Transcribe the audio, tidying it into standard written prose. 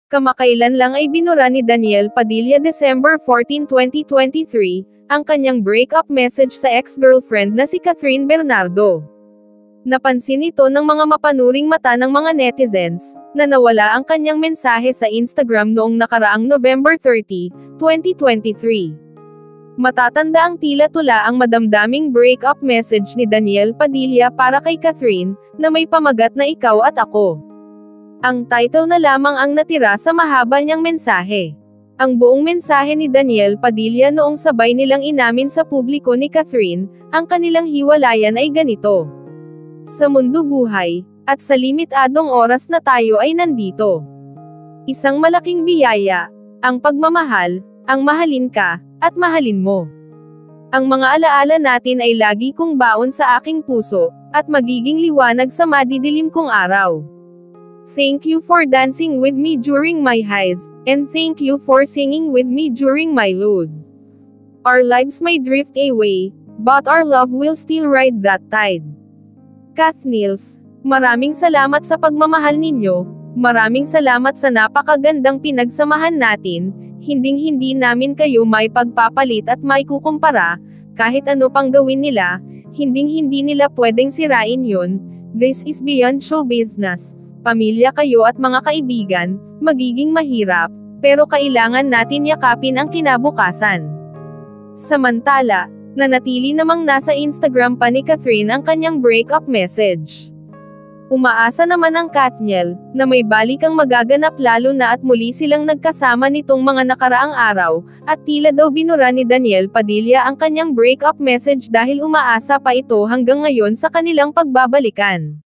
Kamakailan lang ay binura ni Daniel Padilla December 14, 2023, ang kanyang breakup message sa ex-girlfriend na si Catherine Bernardo. Napansin ito ng mga mapanuring mata ng mga netizens, na nawala ang kanyang mensahe sa Instagram noong nakaraang November 30, 2023. Matatanda ang tila tula ang madamdaming breakup message ni Daniel Padilla para kay Catherine, na may pamagat na ikaw at ako. Ang title na lamang ang natira sa mahaba niyang mensahe. Ang buong mensahe ni Daniel Padilla noong sabay nilang inamin sa publiko ni Catherine, ang kanilang hiwalayan ay ganito. Sa mundo buhay, at sa limitadong oras na tayo ay nandito. Isang malaking biyaya, ang pagmamahal, ang mahalin ka, at mahalin mo. Ang mga alaala natin ay lagi kong baon sa aking puso, at magiging liwanag sa madidilim kong araw. Thank you for dancing with me during my highs, and thank you for singing with me during my lows. Our lives may drift away, but our love will still ride that tide. Kath Niels, maraming salamat sa pagmamahal ninyo, maraming salamat sa napakagandang pinagsamahan natin, hinding-hindi namin kayo may pagpapalit at may kukumpara, kahit ano pang gawin nila, hinding-hindi nila pwedeng sirain yun, this is beyond show business. Pamilya kayo at mga kaibigan, magiging mahirap, pero kailangan natin yakapin ang kinabukasan. Samantala, nanatili namang nasa Instagram pa ni Catherine ang kanyang breakup message. Umaasa naman ang Katniel, na may balikang magaganap lalo na at muli silang nagkasama nitong mga nakaraang araw, at tila daw binura ni Daniel Padilla ang kanyang breakup message dahil umaasa pa ito hanggang ngayon sa kanilang pagbabalikan.